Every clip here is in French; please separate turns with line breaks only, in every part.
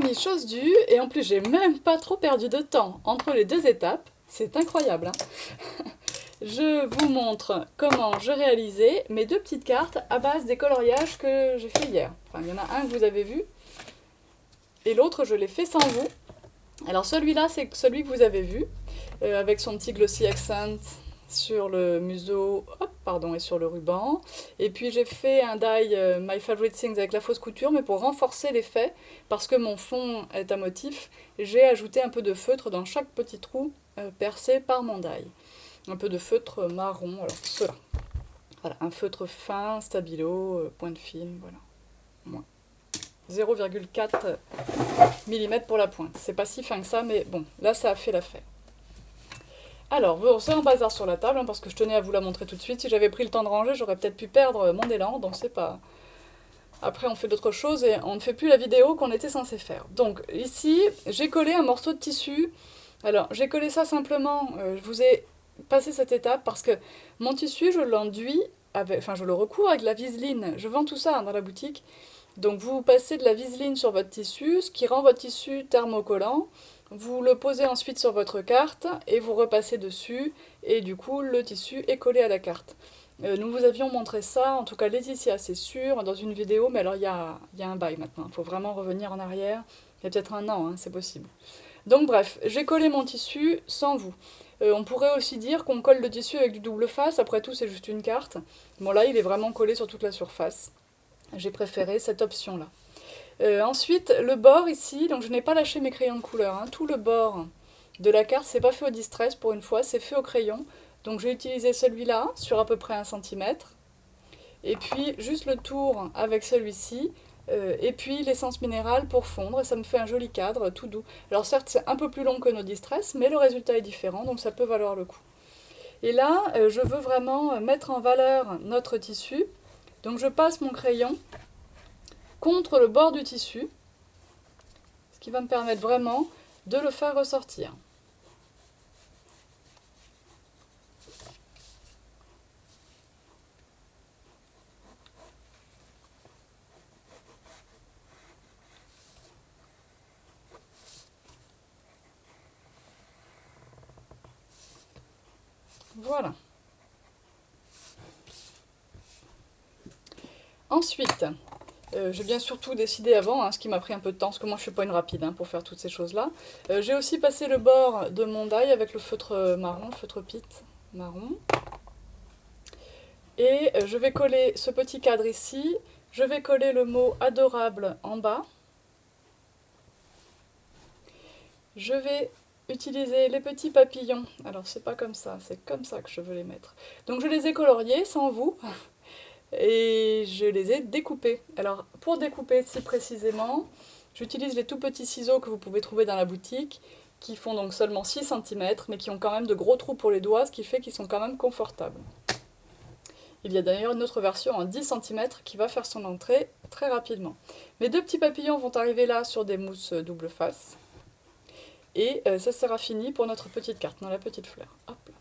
amis, chose due, et en plus j'ai même pas trop perdu de temps entre les deux étapes, c'est incroyable, hein. Je vous montre comment je réalisais mes deux petites cartes à base des coloriages que j'ai fait hier. Enfin, il y en a un que vous avez vu, et l'autre je l'ai fait sans vous. Alors celui-là, c'est celui que vous avez vu, avec son petit glossy accent sur le museau, hop, pardon, et sur le ruban. Et puis j'ai fait un die My Favorite Things avec la fausse couture, mais pour renforcer l'effet, parce que mon fond est un motif, j'ai ajouté un peu de feutre dans chaque petit trou percé par mon die. Un peu de feutre marron, alors cela. Voilà, un feutre fin, stabilo, point de film, voilà. Moins 0,4 mm pour la pointe. C'est pas si fin que ça, mais bon, là ça a fait l'affaire. Alors, bon, c'est un bazar sur la table, hein, parce que je tenais à vous la montrer tout de suite. Si j'avais pris le temps de ranger, j'aurais peut-être pu perdre mon élan, donc c'est pas... Après, on fait d'autres choses et on ne fait plus la vidéo qu'on était censé faire. Donc, ici, j'ai collé un morceau de tissu. Alors, j'ai collé ça simplement, je vous ai passé cette étape parce que mon tissu, je l'enduis, enfin, je le recouvre avec de la viseline. Je vends tout ça, hein, dans la boutique. Donc, vous passez de la viseline sur votre tissu, ce qui rend votre tissu thermocollant. Vous le posez ensuite sur votre carte et vous repassez dessus et du coup le tissu est collé à la carte. Nous vous avions montré ça, en tout cas Laetitia c'est sûr, dans une vidéo, mais alors il y a un bail maintenant, il faut vraiment revenir en arrière, il y a peut-être un an, hein, c'est possible. Donc bref, j'ai collé mon tissu sans vous. On pourrait aussi dire qu'on colle le tissu avec du double face, après tout c'est juste une carte. Bon là il est vraiment collé sur toute la surface. J'ai préféré cette option-là. Ensuite, le bord ici, donc je n'ai pas lâché mes crayons de couleur, hein. Tout le bord de la carte, c'est pas fait au distress pour une fois, c'est fait au crayon. Donc j'ai utilisé celui-là sur à peu près 1 cm. Et puis juste le tour avec celui-ci. Et puis l'essence minérale pour fondre, et ça me fait un joli cadre tout doux. Alors certes, c'est un peu plus long que nos distress, mais le résultat est différent, donc ça peut valoir le coup. Et là, je veux vraiment mettre en valeur notre tissu. Donc je passe mon crayon contre le bord du tissu, ce qui va me permettre vraiment de le faire ressortir. Voilà. Ensuite, j'ai bien surtout décidé avant, hein, ce qui m'a pris un peu de temps, parce que moi je suis pas une rapide, hein, pour faire toutes ces choses-là. J'ai aussi passé le bord de mon die avec le feutre marron, le feutre pite marron. Et je vais coller ce petit cadre ici. Je vais coller le mot adorable en bas. Je vais utiliser les petits papillons. Alors c'est pas comme ça, c'est comme ça que je veux les mettre. Donc je les ai coloriés sans vous. Et je les ai découpés. Alors pour découper si précisément, j'utilise les tout petits ciseaux que vous pouvez trouver dans la boutique, qui font donc seulement 6 cm, mais qui ont quand même de gros trous pour les doigts, ce qui fait qu'ils sont quand même confortables. Il y a d'ailleurs une autre version en 10 cm qui va faire son entrée très rapidement. Mes deux petits papillons vont arriver là sur des mousses double face. Et ça sera fini pour notre petite carte, dans la petite fleur. Hop là.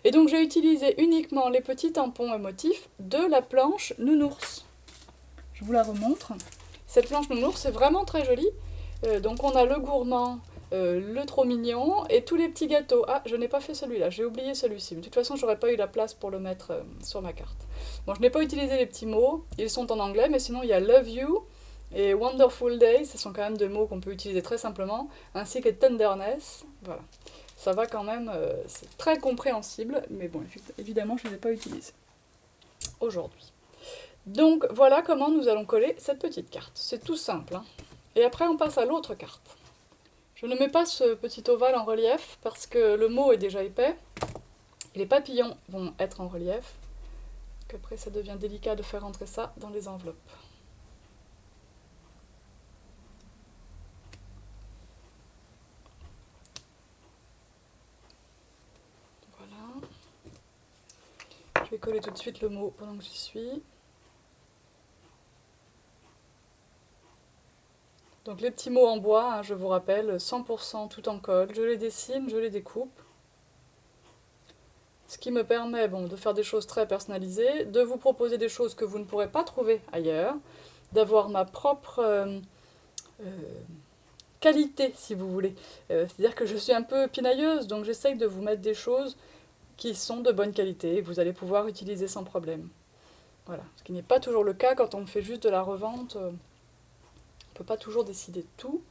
Et donc j'ai utilisé uniquement les petits tampons motifs de la planche nounours. Je vous la remontre. Cette planche nounours est vraiment très jolie. Donc on a le gourmand, le trop mignon et tous les petits gâteaux. Ah, je n'ai pas fait celui-là, j'ai oublié celui-ci. Mais de toute façon, j'aurais pas eu la place pour le mettre sur ma carte. Bon, je n'ai pas utilisé les petits mots, ils sont en anglais, mais sinon il y a Love You et Wonderful Day, ce sont quand même deux mots qu'on peut utiliser très simplement, ainsi que Tenderness. Voilà. Ça va quand même, c'est très compréhensible, mais bon, évidemment, je ne les ai pas utilisés aujourd'hui. Donc voilà comment nous allons coller cette petite carte. C'est tout simple, hein. Et après, on passe à l'autre carte. Je ne mets pas ce petit ovale en relief parce que le mot est déjà épais. Et les papillons vont être en relief. Qu'après, ça devient délicat de faire entrer ça dans les enveloppes. Voilà. Je vais coller tout de suite le mot pendant que j'y suis. Donc les petits mots en bois, hein, je vous rappelle, 100% tout en colle. Je les dessine, je les découpe. Ce qui me permet de faire des choses très personnalisées, de vous proposer des choses que vous ne pourrez pas trouver ailleurs, d'avoir ma propre qualité, si vous voulez. C'est-à-dire que je suis un peu pinailleuse, donc j'essaye de vous mettre des choses qui sont de bonne qualité et que vous allez pouvoir utiliser sans problème. Voilà, ce qui n'est pas toujours le cas quand on fait juste de la revente. On ne peut pas toujours décider de tout.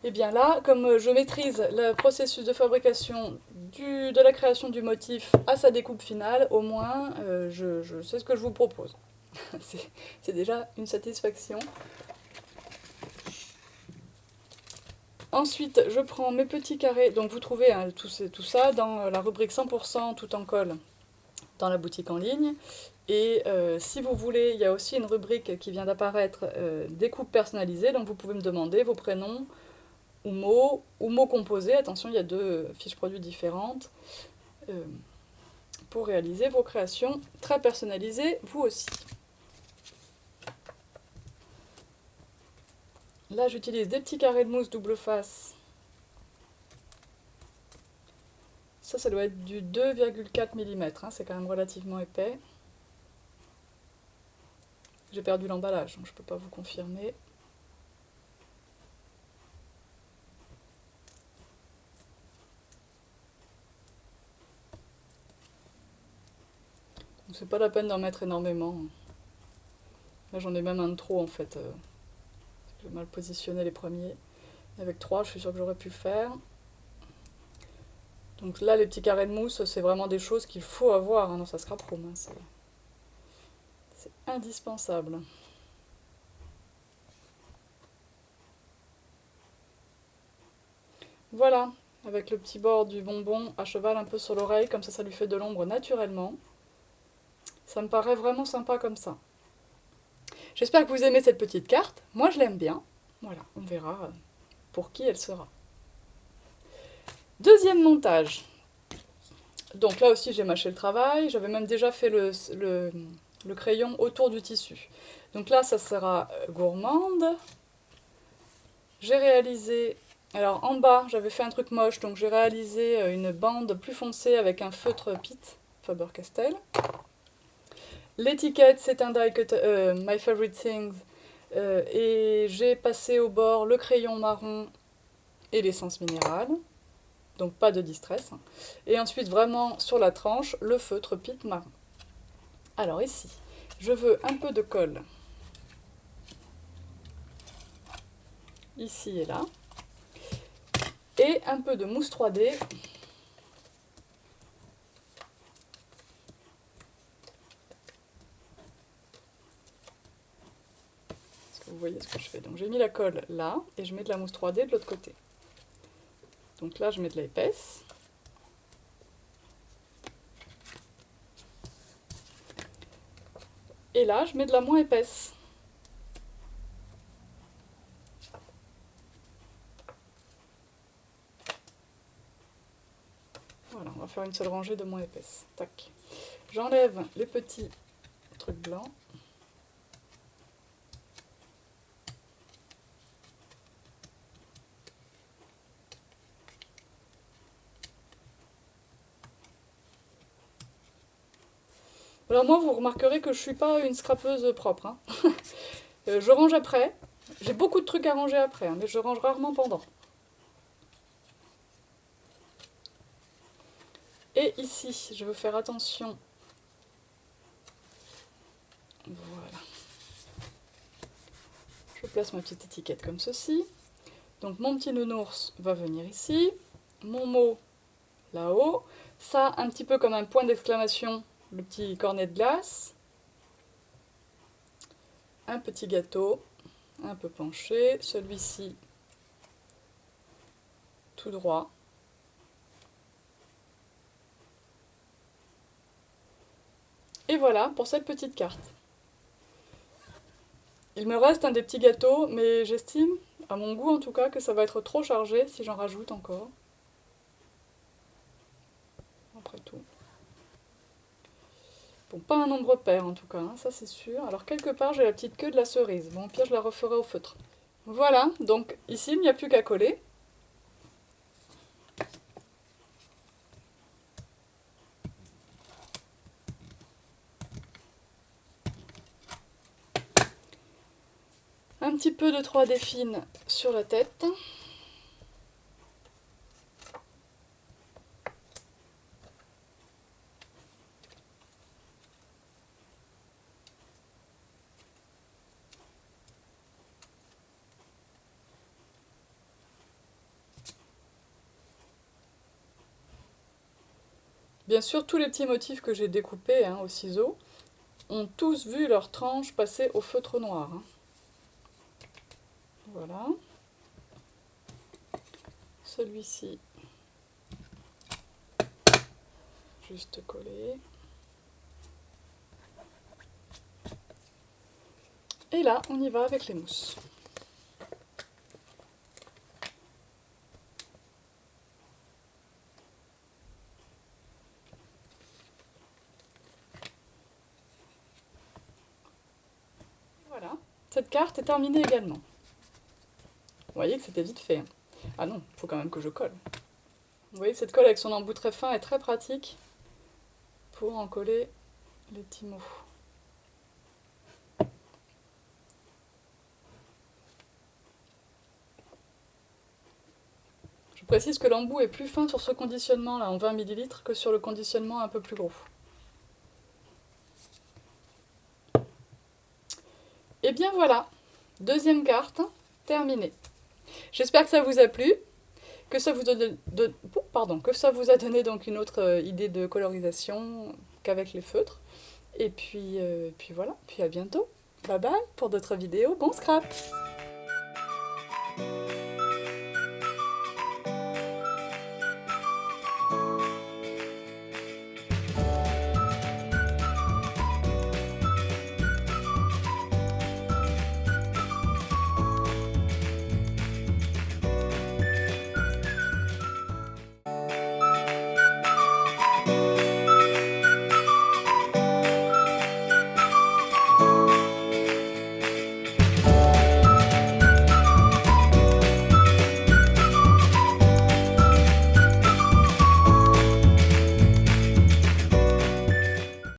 Et bien là, comme je maîtrise le processus de fabrication de la création du motif à sa découpe finale, au moins je sais ce que je vous propose. C'est déjà une satisfaction. Ensuite, je prends mes petits carrés. Donc vous trouvez hein, tout ça dans la rubrique 100% tout en colle dans la boutique en ligne. Et si vous voulez, il y a aussi une rubrique qui vient d'apparaître, découpe personnalisée. Donc vous pouvez me demander vos prénoms ou mots composés. Attention, il y a 2 fiches produits différentes pour réaliser vos créations très personnalisées, vous aussi. Là, j'utilise des petits carrés de mousse double face. Ça doit être du 2,4 mm, hein, c'est quand même relativement épais. J'ai perdu l'emballage, donc je ne peux pas vous confirmer. Donc c'est pas la peine d'en mettre énormément. Là, j'en ai même un de trop en fait. J'ai mal positionné les premiers. Avec 3, je suis sûre que j'aurais pu faire. Donc là, les petits carrés de mousse, c'est vraiment des choses qu'il faut avoir hein, dans sa scrap room. Hein, c'est indispensable. Voilà, avec le petit bord du bonbon à cheval un peu sur l'oreille, comme ça lui fait de l'ombre naturellement. Ça me paraît vraiment sympa comme ça. J'espère que vous aimez cette petite carte. Moi, je l'aime bien. Voilà, on verra pour qui elle sera. Deuxième montage. Donc là aussi, j'ai mâché le travail. J'avais même déjà fait le crayon autour du tissu. Donc là, ça sera gourmande. J'ai réalisé... Alors en bas, j'avais fait un truc moche, donc j'ai réalisé une bande plus foncée avec un feutre Pitt, Faber-Castell. L'étiquette, c'est un die cut, My Favorite Things, et j'ai passé au bord le crayon marron et l'essence minérale, donc pas de distress. Et ensuite, vraiment sur la tranche, le feutre Pitt marron. Alors ici, je veux un peu de colle, ici et là, et un peu de mousse 3D. Est-ce que vous voyez ce que je fais? Donc j'ai mis la colle là, et je mets de la mousse 3D de l'autre côté. Donc là, je mets de l'épaisse. Et là, je mets de la moins épaisse. Voilà, on va faire une seule rangée de moins épaisse. Tac. J'enlève les petits trucs blancs. Alors moi, vous remarquerez que je ne suis pas une scrapeuse propre. Hein. Je range après. J'ai beaucoup de trucs à ranger après, hein, mais je range rarement pendant. Et ici, je veux faire attention. Voilà. Je place ma petite étiquette comme ceci. Donc mon petit nounours va venir ici. Mon mot là-haut. Ça, un petit peu comme un point d'exclamation, le petit cornet de glace. Un petit gâteau, un peu penché. Celui-ci, tout droit. Et voilà pour cette petite carte. Il me reste un des petits gâteaux, mais j'estime, à mon goût en tout cas, que ça va être trop chargé si j'en rajoute encore. Après tout. Bon, pas un nombre pair en tout cas, hein, ça c'est sûr. Alors quelque part j'ai la petite queue de la cerise. Bon, au pire je la referai au feutre. Voilà, donc ici il n'y a plus qu'à coller. Un petit peu de 3D fine sur la tête. Bien sûr, tous les petits motifs que j'ai découpés au ciseau ont tous vu leur tranche passer au feutre noir. Voilà. Celui-ci, juste collé. Et là, on y va avec les mousses. Voilà, cette carte est terminée également. Vous voyez que c'était vite fait. Ah non, il faut quand même que je colle. Vous voyez que cette colle avec son embout très fin est très pratique pour en coller les petits mots. Je précise que l'embout est plus fin sur ce conditionnement là en 20 ml que sur le conditionnement un peu plus gros. Et bien voilà, deuxième carte terminée. J'espère que ça vous a plu, que ça vous a donné donc une autre idée de colorisation qu'avec les feutres. Et puis voilà, puis à bientôt. Bye bye pour d'autres vidéos. Bon scrap!